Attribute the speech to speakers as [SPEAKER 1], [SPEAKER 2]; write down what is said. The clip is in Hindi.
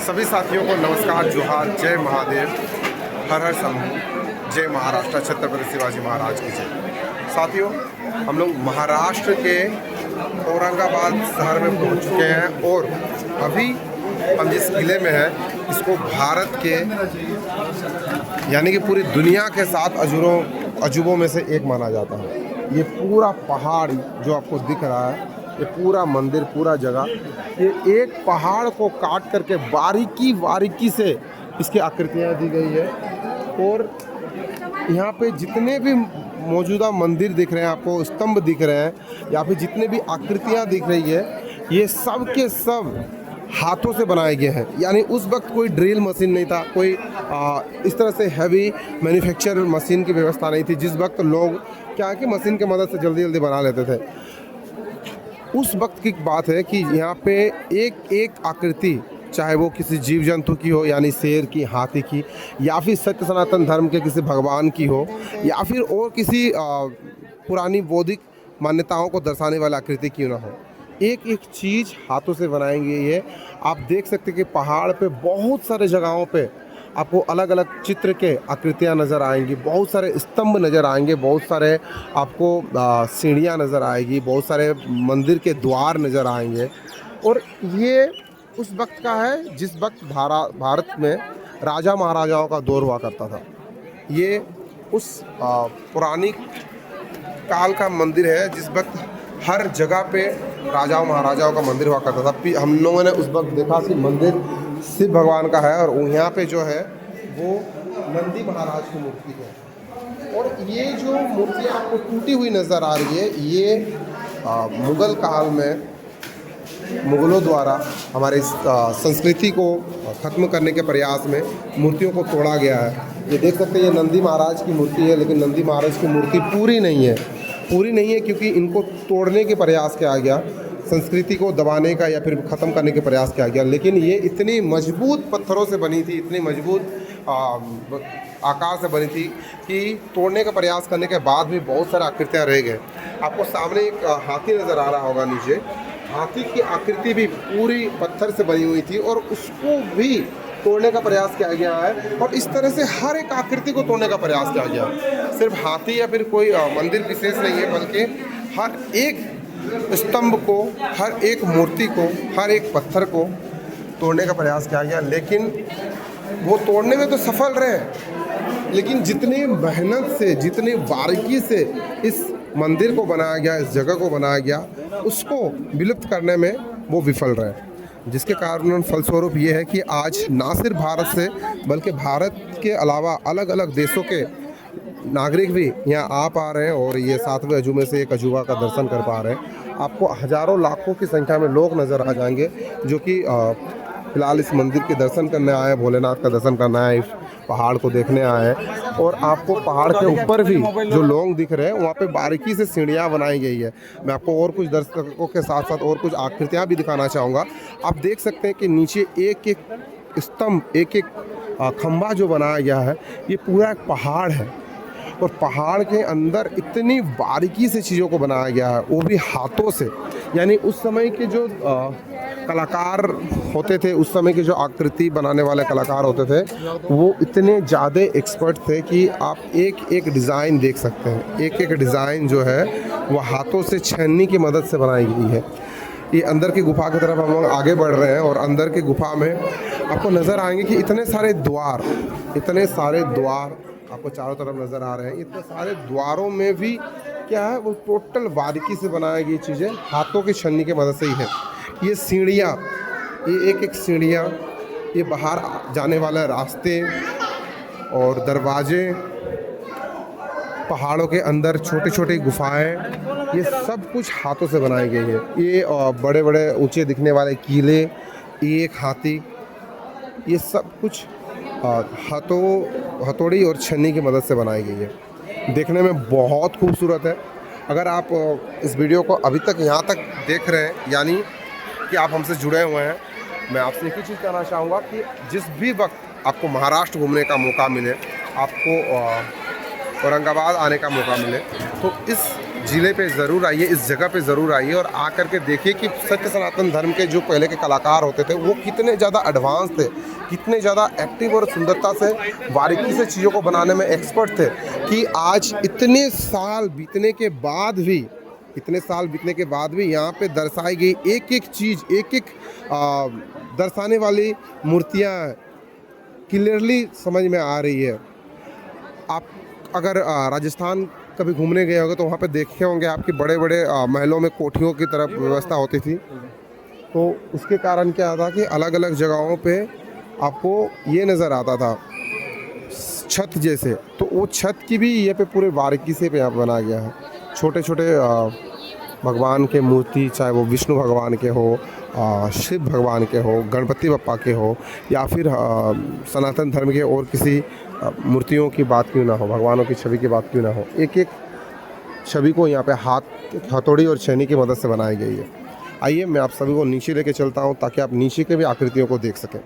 [SPEAKER 1] सभी साथियों को नमस्कार, जोहार, जय महादेव, हर हर शंभू, जय महाराष्ट्र, छत्रपति शिवाजी महाराज की जय। साथियों, हम लोग महाराष्ट्र के औरंगाबाद शहर में पहुंच चुके हैं और अभी हम जिस किले में हैं इसको भारत के यानी कि पूरी दुनिया के 7 अजूबों में से एक माना जाता है। ये पूरा पहाड़ जो आपको दिख रहा है, ये पूरा मंदिर, पूरा जगह, ये एक पहाड़ को काट करके बारीकी से इसकी आकृतियाँ दी गई है। और यहाँ पे जितने भी मौजूदा मंदिर दिख रहे हैं आपको, स्तंभ दिख रहे हैं या फिर जितने भी आकृतियाँ दिख रही है, ये सब के सब हाथों से बनाए गए हैं। यानी उस वक्त कोई ड्रिल मशीन नहीं था, कोई इस तरह से हैवी मैन्युफैक्चर मशीन की व्यवस्था नहीं थी। जिस वक्त लोग क्या है कि मशीन की मदद से जल्दी जल्दी बना लेते थे, उस वक्त की बात है कि यहाँ पे एक एक आकृति, चाहे वो किसी जीव जंतु की हो यानी शेर की, हाथी की, या फिर सत्य सनातन धर्म के किसी भगवान की हो, या फिर और किसी पुरानी बौद्धिक मान्यताओं को दर्शाने वाली आकृति क्यों ना हो, एक एक चीज़ हाथों से बनाएंगे। ये आप देख सकते हैं कि पहाड़ पे बहुत सारे जगहों पे आपको अलग अलग चित्र के आकृतियाँ नज़र आएंगी, बहुत सारे स्तंभ नज़र आएंगे, बहुत सारे आपको सीढ़ियाँ नज़र आएगी, बहुत सारे मंदिर के द्वार नज़र आएंगे। और ये उस वक्त का है जिस वक्त भारत में राजा महाराजाओं का दौर हुआ करता था। ये उस पुरानी काल का मंदिर है जिस वक्त हर जगह पे राजाओं महाराजाओं का मंदिर हुआ करता था। हम लोगों ने उस वक्त देखा कि मंदिर शिव भगवान का है और यहाँ पे जो है वो नंदी महाराज की मूर्ति है। और ये जो मूर्ति आपको टूटी हुई नज़र आ रही है, ये मुग़ल काल में मुग़लों द्वारा हमारे संस्कृति को ख़त्म करने के प्रयास में मूर्तियों को तोड़ा गया है। ये देख सकते हैं, ये नंदी महाराज की मूर्ति है, लेकिन नंदी महाराज की मूर्ति पूरी नहीं है क्योंकि इनको तोड़ने के प्रयास किया गया, संस्कृति को दबाने का या फिर ख़त्म करने के प्रयास किया गया। लेकिन ये इतनी मजबूत पत्थरों से बनी थी, इतनी मजबूत आकार से बनी थी कि तोड़ने का प्रयास करने के बाद भी बहुत सारे आकृतियाँ रह गए। आपको सामने एक हाथी नज़र आ रहा होगा नीचे, हाथी की आकृति भी पूरी पत्थर से बनी हुई थी और उसको भी तोड़ने का प्रयास किया गया है। और इस तरह से हर एक आकृति को तोड़ने का प्रयास किया गया। सिर्फ हाथी या फिर कोई मंदिर विशेष नहीं है, बल्कि हर एक स्तंभ को, हर एक मूर्ति को, हर एक पत्थर को तोड़ने का प्रयास किया गया। लेकिन वो तोड़ने में तो सफल रहे, लेकिन जितनी मेहनत से, जितनी बारीकी से इस मंदिर को बनाया गया, इस जगह को बनाया गया, उसको विलुप्त करने में वो विफल रहे। जिसके कारण फलस्वरूप ये है कि आज ना सिर्फ भारत से बल्कि भारत के अलावा अलग अलग देशों के नागरिक भी यहाँ आ पा रहे हैं और ये 7वें अजूबे से एक अजूबा का दर्शन कर पा रहे हैं। आपको हज़ारों लाखों की संख्या में लोग नज़र आ जाएंगे जो कि फ़िलहाल इस मंदिर के दर्शन करने आए हैं, भोलेनाथ का दर्शन करना है, इस पहाड़ को देखने आए हैं। और आपको पहाड़ के ऊपर भी जो लोग दिख रहे हैं वहाँ पे बारीकी से सीढ़ियाँ बनाई गई है। मैं आपको और कुछ दर्शकों के साथ साथ और कुछ आकृतियाँ भी दिखाना चाहूँगा। आप देख सकते हैं कि नीचे एक एक स्तंभ, एक एक खंभा जो बनाया गया है, ये पूरा एक पहाड़ है और पहाड़ के अंदर इतनी बारीकी से चीज़ों को बनाया गया है, वो भी हाथों से। यानी उस समय के जो कलाकार होते थे, उस समय के जो आकृति बनाने वाले कलाकार होते थे, वो इतने ज़्यादा एक्सपर्ट थे कि आप एक एक डिज़ाइन देख सकते हैं। एक एक डिज़ाइन जो है वो हाथों से छन्नी की मदद से बनाई गई है। ये अंदर की गुफा की तरफ हम लोग आगे बढ़ रहे हैं और अंदर की गुफा में आपको नज़र आएंगे कि इतने सारे द्वार आपको चारों तरफ नज़र आ रहे हैं। इतने सारे द्वारों में भी क्या है, वो टोटल बारीकी से बनाई गई चीज़ें हाथों की छन्नी की मदद से ही है। ये सीढ़ियाँ, ये एक एक सीढ़ियाँ, ये बाहर जाने वाले रास्ते और दरवाजे, पहाड़ों के अंदर छोटी छोटी गुफाएं, ये सब कुछ हाथों से बनाई गई है। ये बड़े बड़े ऊंचे दिखने वाले किले, एक हाथी, ये सब कुछ हथौड़ी और छन्नी की मदद से बनाई गई है। देखने में बहुत खूबसूरत है। अगर आप इस वीडियो को अभी तक यहाँ तक देख रहे हैं, यानी कि आप हमसे जुड़े हुए हैं, मैं आपसे एक ही चीज़ कहना चाहूँगा कि जिस भी वक्त आपको महाराष्ट्र घूमने का मौका मिले, आपको औरंगाबाद आने का मौका मिले, तो इस ज़िले पे ज़रूर आइए, इस जगह पे ज़रूर आइए और आकर के देखिए कि सत्य सनातन धर्म के जो पहले के कलाकार होते थे वो कितने ज़्यादा एडवांस थे, कितने ज़्यादा एक्टिव और सुंदरता से बारीकी से चीज़ों को बनाने में एक्सपर्ट थे कि आज इतने साल बीतने के बाद भी यहाँ पे दर्शाई गई एक एक चीज़, एक एक दर्शाने वाली मूर्तियाँ क्लियरली समझ में आ रही है। आप अगर राजस्थान कभी घूमने गए होंगे तो वहाँ पे देखे होंगे आपके बड़े बड़े महलों में कोठियों की तरफ व्यवस्था होती थी। तो उसके कारण क्या था कि अलग अलग जगहों पे आपको ये नज़र आता था छत जैसे, तो वो छत की भी ये पे पूरे बारीकी से पे यहाँ बना गया है। छोटे छोटे भगवान के मूर्ति, चाहे वो विष्णु भगवान के हो, शिव भगवान के हो, गणपति बप्पा के हो, या फिर सनातन धर्म के और किसी मूर्तियों की बात क्यों ना हो, भगवानों की छवि की बात क्यों ना हो, एक एक छवि को यहाँ पे हथौड़ी और छेनी की मदद से बनाई गई है। आइए मैं आप सभी को नीचे लेके चलता हूँ ताकि आप नीचे के भी आकृतियों को देख सकें।